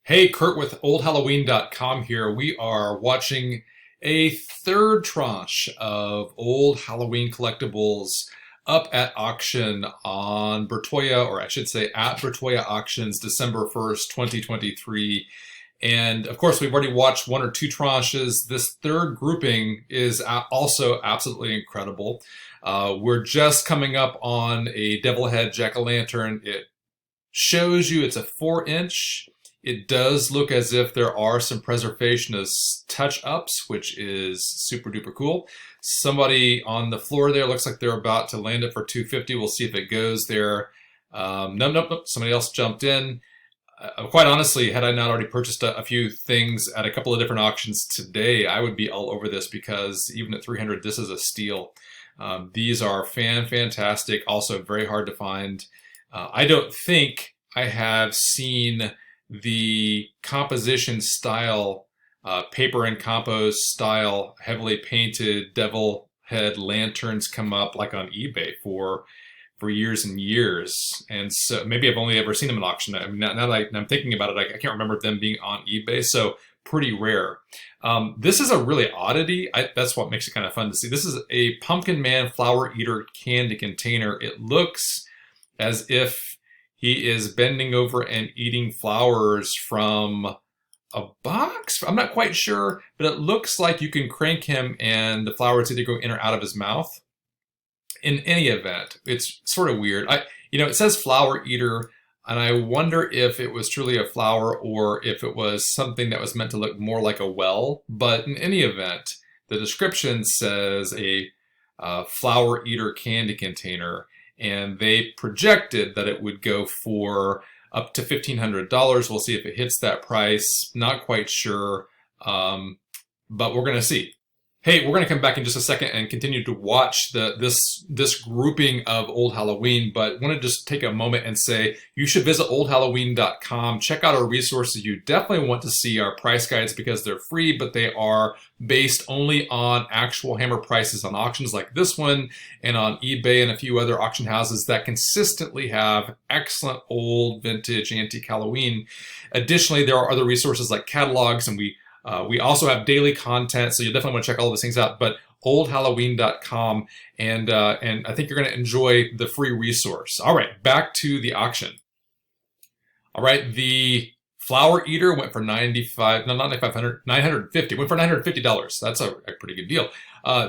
Hey, Kurt with oldhalloween.com here. We are watching a third tranche of old Halloween collectibles up at auction on Bertoia, or I should say at Bertoia Auctions, December 1st, 2023. And of course, we've already watched one or two tranches. This third grouping is also absolutely incredible. We're just coming up on a devil head jack-o'-lantern. It shows you it's a 4-inch. It does look as if there are some preservationist touch-ups, which is super duper cool. Somebody on the floor there looks like they're about to land it for 250. We'll see if it goes there. Nope. Somebody else jumped in. Quite honestly, had I not already purchased a few things at a couple of different auctions today, I would be all over this because even at 300, this is a steal. These are fantastic, also very hard to find. I don't think I have seen the composition style, paper and compost style, heavily painted devil head lanterns come up like on eBay for years and years. And so maybe I've only ever seen them in auction. I mean, now that I'm thinking about it, I can't remember them being on eBay. So pretty rare. This is a really oddity. That's what makes it kind of fun to see. This is a Pumpkin Man Flower Eater candy container. It looks as if he is bending over and eating flowers from a box. I'm not quite sure, but it looks like you can crank him and the flowers either go in or out of his mouth. In any event, it's sort of weird. It says flower eater, and I wonder if it was truly a flower or if it was something that was meant to look more like a well. But in any event, the description says a flower eater candy container, and they projected that it would go for up to $1,500. We'll see if it hits that price. Not quite sure, but we're going to see. Hey, we're going to come back in just a second and continue to watch this grouping of Old Halloween, but want to just take a moment and say you should visit oldhalloween.com. Check out our resources. You definitely want to see our price guides because they're free, but they are based only on actual hammer prices on auctions like this one and on eBay and a few other auction houses that consistently have excellent old vintage antique Halloween. Additionally, there are other resources like catalogs, and we also have daily content, so you'll definitely want to check all those things out. But oldhalloween.com, and I think you're going to enjoy the free resource. All right, back to the auction. All right, the Flower Eater went for $950. Went for $950. That's a pretty good deal.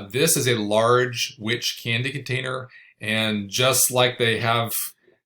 This is a large witch candy container, and just like they have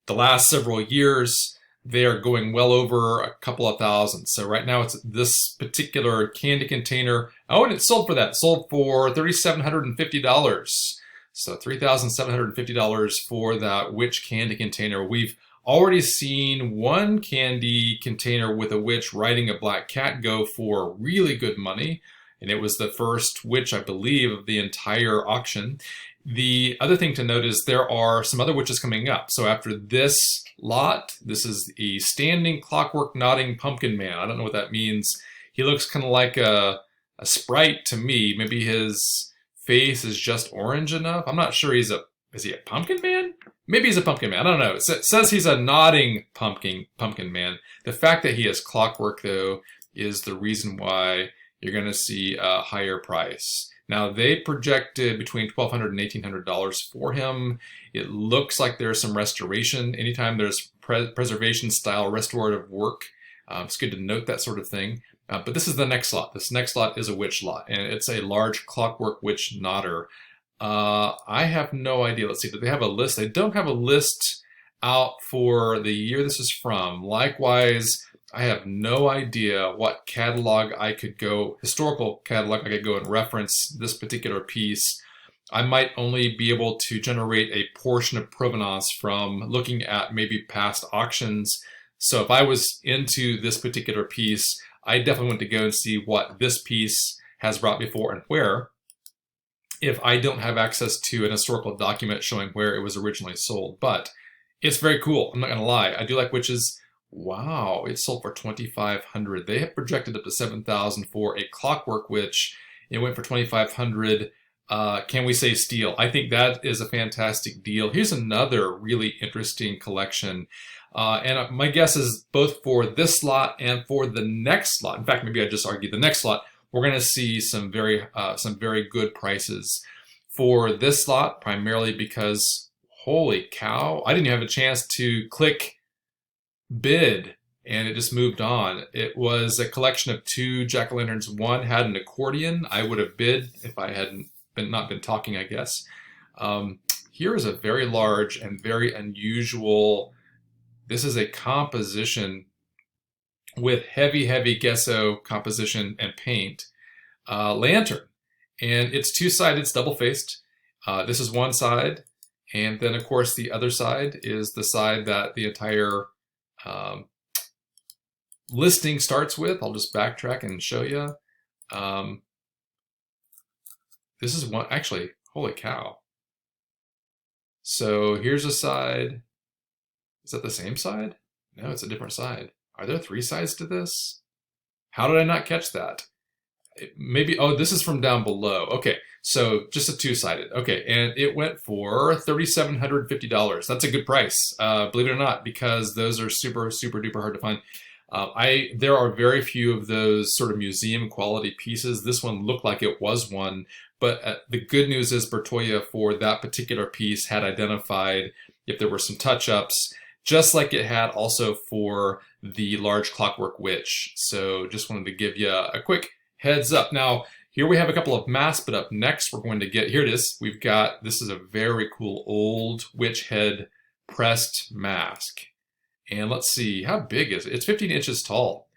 the last several years, they are going well over a couple of thousand. So right now it's this particular candy container. Oh, and it sold for that. It sold for $3,750. So $3,750 for that witch candy container. We've already seen one candy container with a witch riding a black cat go for really good money. And it was the first witch, I believe, of the entire auction. The other thing to note is there are some other witches coming up. So after this lot, this is a standing clockwork nodding pumpkin man. I don't know what that means. He looks kind of like a sprite to me. Maybe his face is just orange enough. I'm not sure is he a pumpkin man? Maybe he's a pumpkin man. I don't know. It says he's a nodding pumpkin man. The fact that he has clockwork, though, is the reason why you're going to see a higher price. Now, they projected between $1,200 and $1,800 for him. It looks like there's some restoration. Anytime there's preservation style restorative work, it's good to note that sort of thing. But this is the next lot. This next lot is a witch lot, and it's a large clockwork witch nodder. I have no idea. Let's see, do they have a list? They don't have a list out for the year this is from. Likewise, I have no idea what catalog historical catalog I could go and reference this particular piece. I might only be able to generate a portion of provenance from looking at maybe past auctions. So if I was into this particular piece, I definitely want to go and see what this piece has brought before and where, if I don't have access to an historical document showing where it was originally sold. But it's very cool. I'm not going to lie. I do like witches. Wow, it sold for $2,500. They have projected up to $7,000 for a clockwork witch. It went for $2,500. Can we say steal? I think that is a fantastic deal. Here's another really interesting collection. And my guess is both for this slot and for the next slot. In fact, maybe I just argue the next slot, we're going to see some very good prices for this slot, primarily because, holy cow, I didn't even have a chance to click bid, and it just moved on. It was a collection of 2 jack-o'-lanterns. One had an accordion. I would have bid if I hadn't not been talking, I guess. Here is a very large and very unusual. This is a composition with heavy gesso composition and paint lantern, and it's 2-sided. It's double-faced. This is one side, and then of course the other side is the side that the entire listing starts with. I'll just backtrack and show you. This is one, actually, holy cow. So here's a side. Is that the same side? No, it's a different side. Are there 3 sides to this? How did I not catch that? Maybe, oh, this is from down below. Okay, so just a 2-sided. Okay, and it went for $3,750. That's a good price, believe it or not, because those are super duper hard to find. There are very few of those sort of museum quality pieces. This one looked like it was one, but the good news is Bertoia for that particular piece had identified if there were some touch-ups, just like it had also for the large clockwork witch. So just wanted to give you a quick heads up. Now, here we have a couple of masks, but up next we're going to get, here it is. We've got, this is a very cool old witch head pressed mask. And let's see, how big is it? It's 15 inches tall.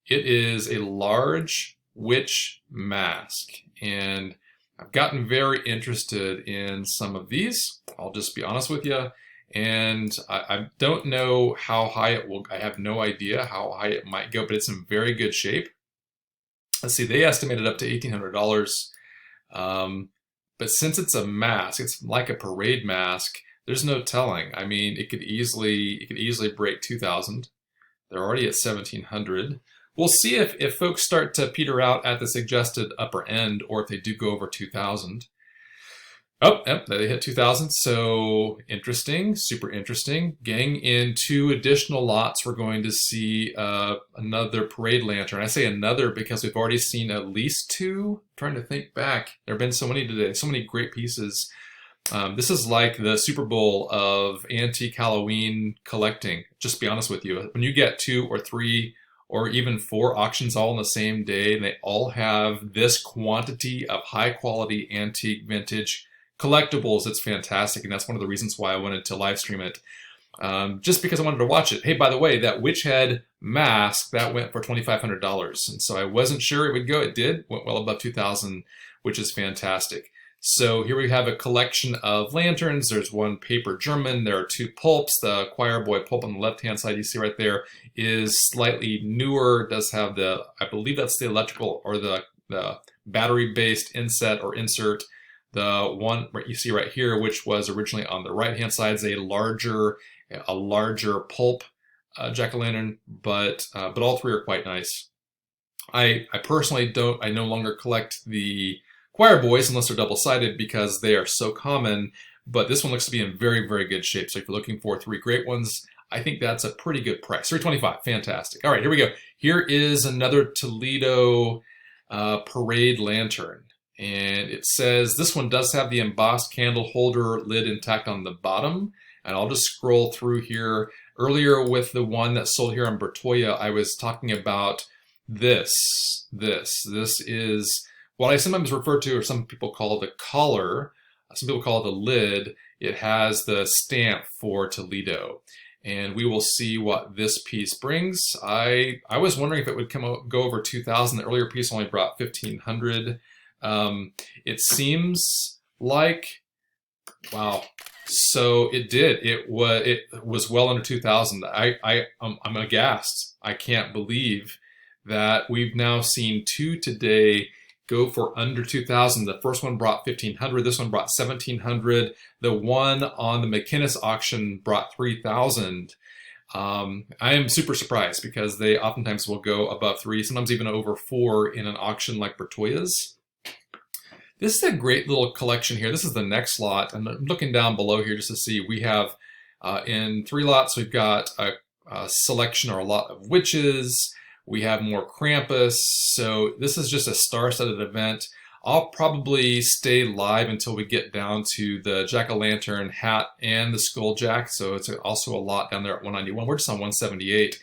It is a large witch mask. And I've gotten very interested in some of these. I'll just be honest with you. And I don't know how high it will, I have no idea how high it might go, but it's in very good shape. Let's see, they estimated up to $1,800. But since it's a mask, it's like a parade mask, there's no telling. I mean, it could easily break 2,000. They're already at 1,700. We'll see if folks start to peter out at the suggested upper end, or if they do go over 2,000. Oh, yep, they hit 2,000. So interesting, super interesting. Gang, in 2 additional lots, we're going to see another parade lantern. I say another because we've already seen at least 2. I'm trying to think back. There have been so many today, so many great pieces. This is like the Super Bowl of antique Halloween collecting. Just be honest with you. When you get 2 or 3 or even 4 auctions all on the same day, and they all have this quantity of high quality antique vintage collectibles, it's fantastic. And that's one of the reasons why I wanted to live stream it. Just because I wanted to watch it. Hey, by the way, that witch head mask, that went for $2,500. And so I wasn't sure it would go. It did, went well above 2,000, which is fantastic. So here we have a collection of lanterns. There's one paper German. There are 2 pulps. The choir boy pulp on the left-hand side you see right there is slightly newer. It does have the, I believe that's the electrical or the battery-based inset or insert. The one you see right here, which was originally on the right-hand side, is a larger pulp jack-o'-lantern, but all 3 are quite nice. I personally don't. I no longer collect the choir boys unless they're double-sided because they are so common. But this one looks to be in very good shape. So if you're looking for 3 great ones, I think that's a pretty good price. $325, fantastic. All right, here we go. Here is another Toledo parade lantern. And it says, this one does have the embossed candle holder lid intact on the bottom. And I'll just scroll through here. Earlier with the one that sold here on Bertoia, I was talking about this. This is what I sometimes refer to, or some people call the collar. Some people call it the lid. It has the stamp for Toledo. And we will see what this piece brings. I was wondering if it would go over 2,000. The earlier piece only brought 1,500. It seems like, wow. So it did. It was well under 2,000. I'm aghast. I can't believe that we've now seen 2 today go for under 2,000. The first one brought 1,500. This one brought 1,700. The one on the McInnes auction brought 3,000. I am super surprised because they oftentimes will go above 3, sometimes even over 4 in an auction like Bertoia's. This is a great little collection here. This is the next lot. And I'm looking down below here just to see. We have in 3 lots, we've got selection are a lot of witches. We have more Krampus. So this is just a star-studded event. I'll probably stay live until we get down to the jack-o'-lantern hat and the skulljack. So it's also a lot down there at 191. We're just on 178.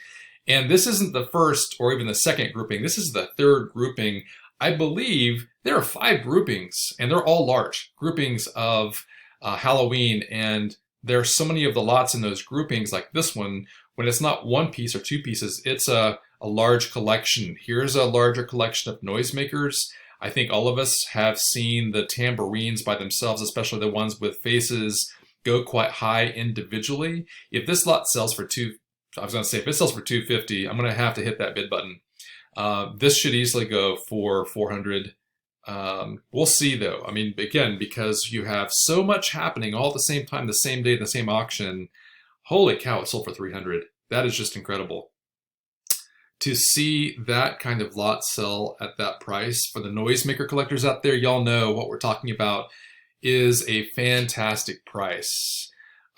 And this isn't the first or even the second grouping. This is the third grouping. I believe there are 5 groupings, and they're all large groupings of Halloween. And there are so many of the lots in those groupings, like this one, when it's not one piece or 2 pieces, it's a large collection. Here's a larger collection of noisemakers. I think all of us have seen the tambourines by themselves, especially the ones with faces, go quite high individually. If this lot sells for if it sells for $250, I'm going to have to hit that bid button. This should easily go for $400. We'll see though. I mean, again, because you have so much happening all at the same time, the same day, the same auction. Holy cow, it sold for $300. That is just incredible. To see that kind of lot sell at that price for the noisemaker collectors out there, y'all know what we're talking about, is a fantastic price.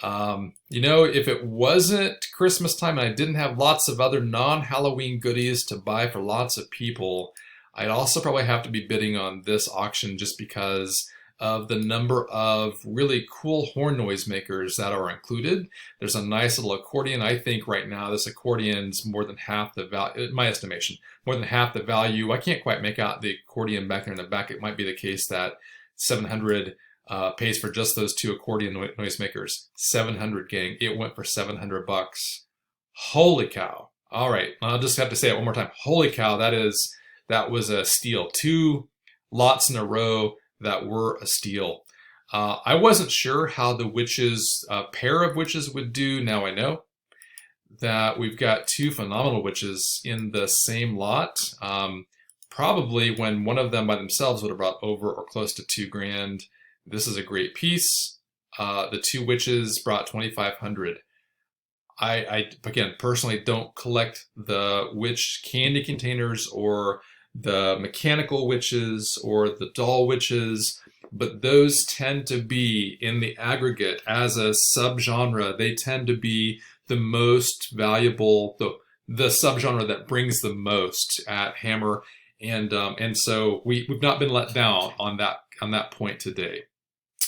You know, if it wasn't Christmas time and I didn't have lots of other non-Halloween goodies to buy for lots of people, I'd also probably have to be bidding on this auction just because of the number of really cool horn noisemakers that are included. There's a nice little accordion. I think right now this accordion's more than half the value, in my estimation, more than half the value. I can't quite make out the accordion back there in the back. It might be the case that 700 pays for just those 2 accordion noisemakers. 700, gang. It went for $700. Holy cow. All right, I'll just have to say it one more time. Holy cow, that was a steal. 2 lots in a row that were a steal. I wasn't sure how the witches, pair of witches would do. Now I know that we've got 2 phenomenal witches in the same lot. Probably when one of them by themselves would have brought over or close to $2,000. This is a great piece. The 2 witches brought $2,500. I again, personally don't collect the witch candy containers or the mechanical witches or the doll witches, but those tend to be, in the aggregate as a subgenre, they tend to be the most valuable, the subgenre that brings the most at Hammer, and so we've not been let down on that point today.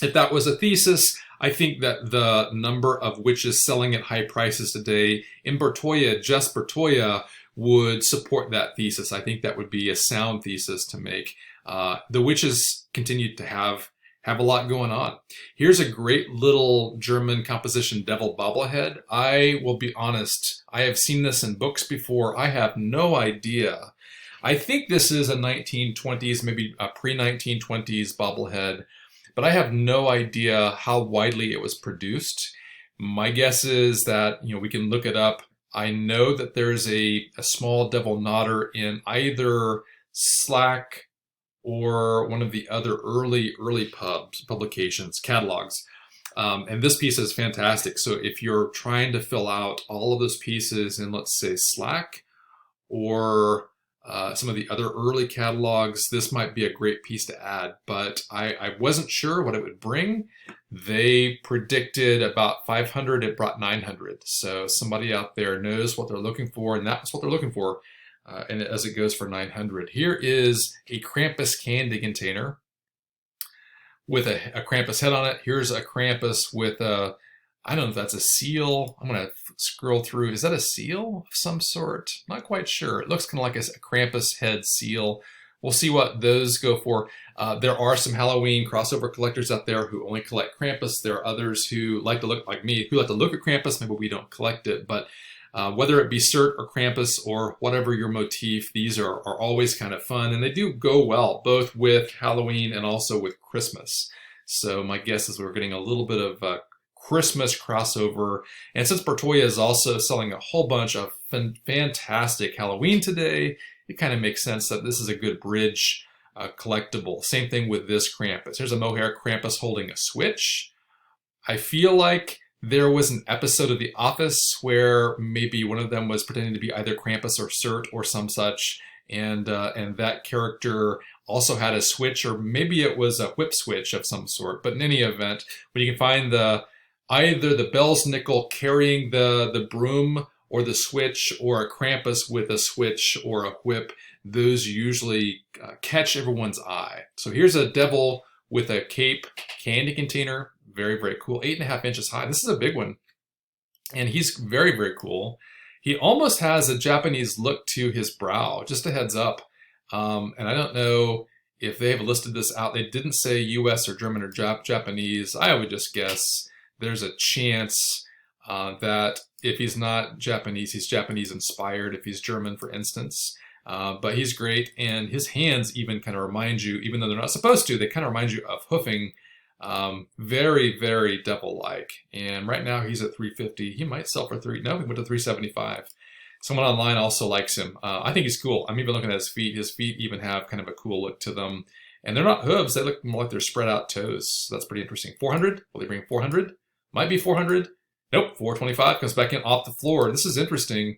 If that was a thesis, I think that the number of witches selling at high prices today in Bertoia, just Bertoia, would support that thesis. I think that would be a sound thesis to make. The witches continue to have a lot going on. Here's a great little German composition devil bobblehead. I will be honest, I have seen this in books before. I have no idea. I think this is a 1920s, maybe a pre-1920s bobblehead, but I have no idea how widely it was produced. My guess is that, we can look it up. I know that there's a small devil nodder in either Slack or one of the other early publications, catalogs. And this piece is fantastic. So if you're trying to fill out all of those pieces in, let's say, Slack or some of the other early catalogs, this might be a great piece to add, but I wasn't sure what it would bring. They predicted about 500, it brought 900. So somebody out there knows what they're looking for, and that's what they're looking for, and as it goes for 900. Here is a Krampus candy container with a Krampus head on it. Here's a Krampus with a, I don't know if that's a seal. I'm going to scroll through. Is that a seal of some sort? Not quite sure. It looks kind of like a Krampus head seal. We'll see what those go for. There are some Halloween crossover collectors out there who only collect Krampus. There are others who like to look like me, who like to look at Krampus. Maybe we don't collect it, but whether it be Cert or Krampus or whatever your motif, these are always kind of fun, and they do go well both with Halloween and also with Christmas. So my guess is we're getting a little bit of Christmas crossover. And since Bertoia is also selling a whole bunch of fantastic Halloween today, it kind of makes sense that this is a good bridge collectible. Same thing with this Krampus. Here's a mohair Krampus holding a switch. I feel like there was an episode of The Office where maybe one of them was pretending to be either Krampus or Cert or some such, and that character also had a switch, or maybe it was a whip switch of some sort. But in any event, when you can find either the Bell's nickel carrying the broom or the switch, or a Krampus with a switch or a whip, those usually catch everyone's eye. So here's a devil with a cape candy container. Very, very cool. 8.5 inches high. This is a big one. And he's very, very cool. He almost has a Japanese look to his brow, just a heads up. And I don't know if they have listed this out. They didn't say US or German or Japanese. I would just guess there's a chance that if he's not Japanese, he's Japanese inspired, if he's German, for instance. But he's great, and his hands even kind of remind you, even though they're not supposed to, they kind of remind you of hoofing. Very, very devil-like. And right now he's at 350. He might sell for he went to 375. Someone online also likes him. I think he's cool. I'm even looking at his feet. His feet even have kind of a cool look to them. And they're not hooves. They look more like they're spread out toes. So that's pretty interesting. 400? Will they bring 400? Might be 400. Nope, 425 comes back in off the floor. This is interesting.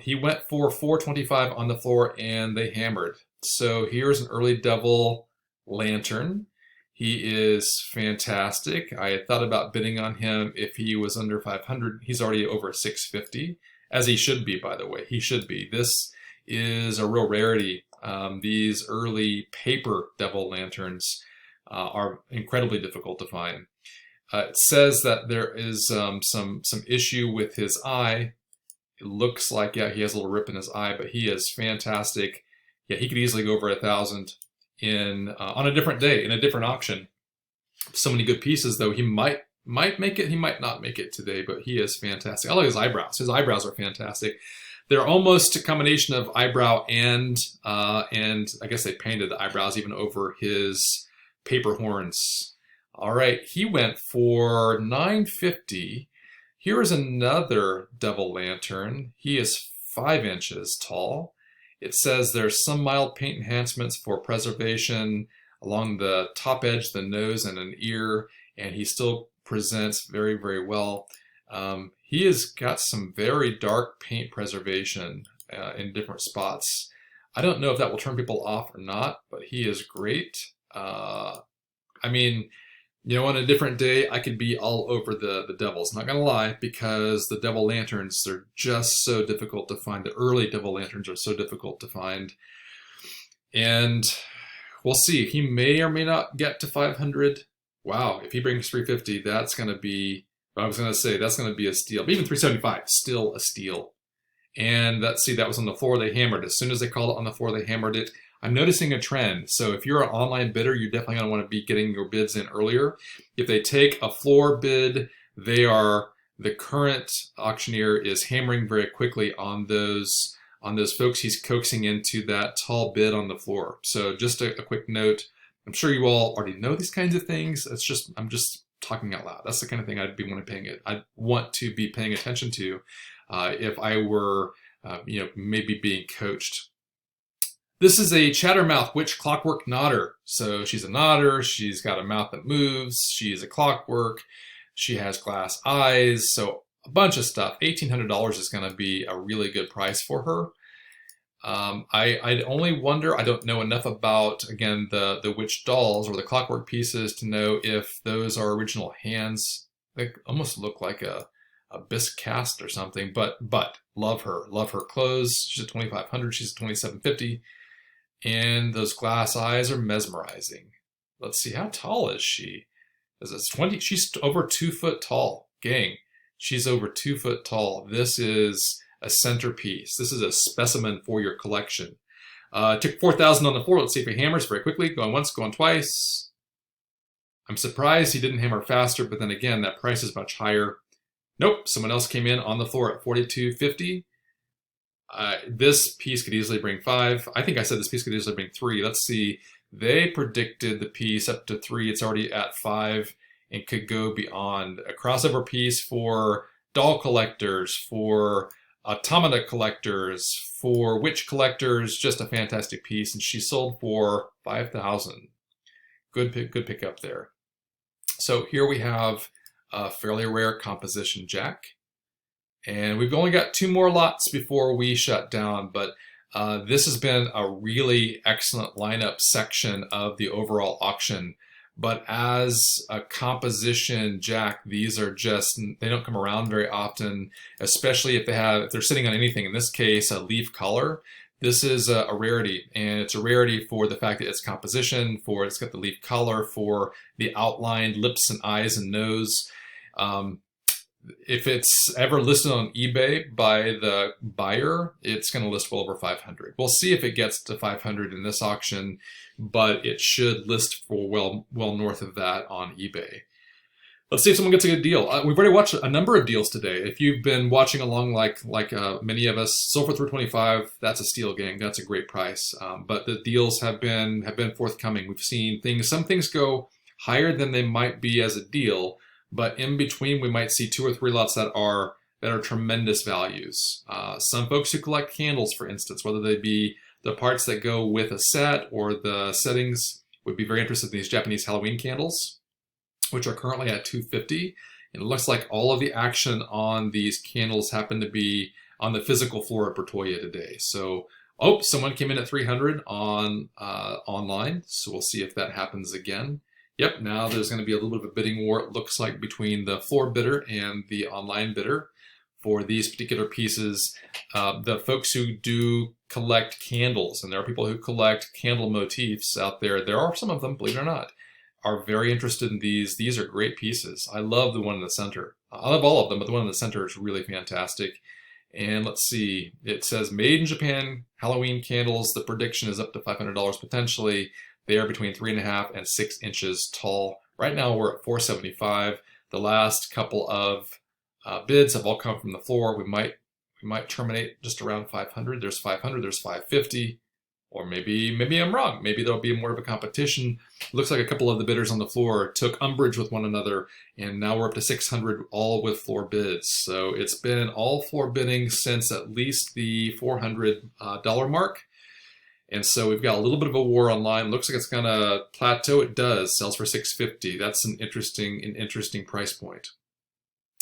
He went for 425 on the floor and they hammered. So here's an early devil lantern. He is fantastic. I had thought about bidding on him if he was under 500. He's already over 650, as he should be, by the way. He should be. This is a real rarity. These early paper devil lanterns are incredibly difficult to find. It says that there is some issue with his eye. It looks like, yeah, he has a little rip in his eye, but he is fantastic. Yeah, he could easily go over 1,000 on a different day, in a different auction. So many good pieces, though. He might make it, he might not make it today, but he is fantastic. I like his eyebrows. His eyebrows are fantastic. They're almost a combination of eyebrow and I guess they painted the eyebrows even over his paper horns. All right, he went for 950. Here is another devil lantern. He is 5 inches tall. It says there's some mild paint enhancements for preservation along the top edge, the nose, and an ear, and he still presents very, very well. He has got some very dark paint preservation in different spots. I don't know if that will turn people off or not, but he is great. I mean, you know, on a different day, I could be all over the devils. Not gonna lie, because the devil lanterns, they're just so difficult to find. The early devil lanterns are so difficult to find. And we'll see. He may or may not get to 500. Wow, if he brings 350, that's gonna be, I was gonna say, that's gonna be a steal. But even 375, still a steal. And let's see, that was on the floor. They hammered. As soon as they called it on the floor, they hammered it. I'm noticing a trend. So if you're an online bidder, you're definitely going to want to be getting your bids in earlier. If they take a floor bid, the current auctioneer is hammering very quickly on those folks he's coaxing into that tall bid on the floor. So just a quick note. I'm sure you all already know these kinds of things. I'm just talking out loud. That's the kind of thing I'd want to be paying attention to if I were maybe being coached. This is a Chattermouth Witch Clockwork Nodder. So she's a nodder, she's got a mouth that moves, she's a clockwork, she has glass eyes, so a bunch of stuff. $1,800 is going to be a really good price for her. I'd only wonder, I don't know enough about, again, the witch dolls or the clockwork pieces to know if those are original hands. They almost look like a bisque cast or something, but love her clothes. She's at 2,500, she's at 2,750. And those glass eyes are mesmerizing. Let's see, how tall is she? She's over 2 foot tall. Gang, she's over 2 foot tall. This is a centerpiece. This is a specimen for your collection. Took 4,000 on the floor. Let's see if he hammers very quickly. Going once, going twice. I'm surprised he didn't hammer faster, but then again, that price is much higher. Nope, someone else came in on the floor at 4,250. This piece could easily bring 5. I think I said this piece could easily bring 3. Let's see. They predicted the piece up to 3. It's already at 5 and could go beyond. A crossover piece for doll collectors, for automata collectors, for witch collectors. Just a fantastic piece. And she sold for 5,000. Good pick up there. So here we have a fairly rare composition jack. And we've only got 2 more lots before we shut down, but this has been a really excellent lineup section of the overall auction. But as a composition jack, these are just, they don't come around very often, especially if they're sitting on anything, in this case, a leaf color. This is a rarity, and it's a rarity for the fact that it's composition, for it's got the leaf color, for the outlined lips and eyes and nose. If it's ever listed on eBay by the buyer, it's going to list well over 500. We'll see if it gets to 500 in this auction, but it should list for well north of that on eBay. Let's see if someone gets a good deal. We've already watched a number of deals today. If you've been watching along like many of us, Sulfur 325, that's a steal, gang. That's a great price. But the deals have been forthcoming. We've seen some things go higher than they might be as a deal, but in between we might see 2 or 3 lots that are tremendous values. Some folks who collect candles, for instance, whether they be the parts that go with a set or the settings, would be very interested in these Japanese Halloween candles, which are currently at $250. And it looks like all of the action on these candles happen to be on the physical floor at Bertoia today. So, someone came in at $300 on online. So we'll see if that happens again. Yep, now there's going to be a little bit of a bidding war, it looks like, between the floor bidder and the online bidder for these particular pieces. The folks who do collect candles, and there are people who collect candle motifs out there, there are some of them, believe it or not, are very interested in these. These are great pieces. I love the one in the center. I love all of them, but the one in the center is really fantastic. And let's see, it says made in Japan Halloween candles. The prediction is up to $500 potentially. They are between 3.5 and 6 inches tall. Right now we're at $475. The last couple of bids have all come from the floor. We might terminate just around 500. There's 500. There's 550. Or maybe I'm wrong. Maybe there'll be more of a competition. It looks like a couple of the bidders on the floor took umbrage with one another, and now we're up to 600, all with floor bids. So it's been all floor bidding since at least the $400 mark. And so we've got a little bit of a war online. Looks like it's gonna plateau. It does. Sells for $650. That's an interesting price point.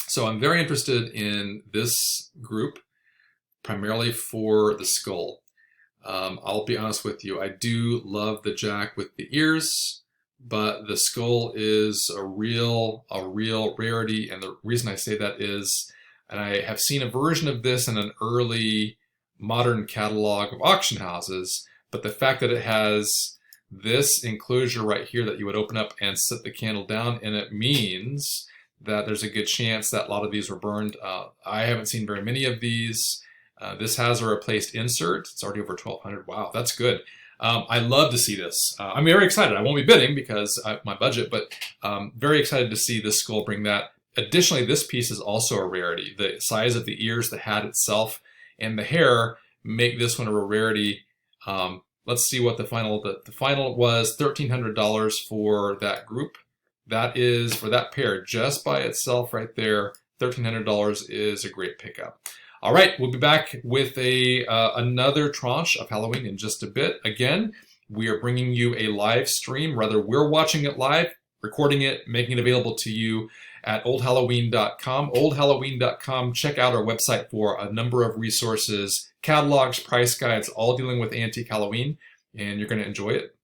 So I'm very interested in this group, primarily for the skull. I'll be honest with you, I do love the jack with the ears, but the skull is a real rarity. And the reason I say that is, and I have seen a version of this in an early modern catalog of auction houses, but the fact that it has this enclosure right here that you would open up and set the candle down, and it means that there's a good chance that a lot of these were burned. I haven't seen very many of these. This has a replaced insert. It's already over 1,200. Wow, that's good. I love to see this. I'm very excited. I won't be bidding because my budget, but very excited to see this skull bring that. Additionally, this piece is also a rarity. The size of the ears, the hat itself, and the hair make this one a rarity. Let's see what the final was. $1,300 for that group. That is for that pair just by itself right there. $1,300 is a great pickup. All right, we'll be back with another tranche of Halloween in just a bit. Again, we are bringing you a live stream. Rather, we're watching it live, recording it, making it available to you at oldhalloween.com. Oldhalloween.com. Check out our website for a number of resources, catalogs, price guides, all dealing with antique Halloween, and you're going to enjoy it.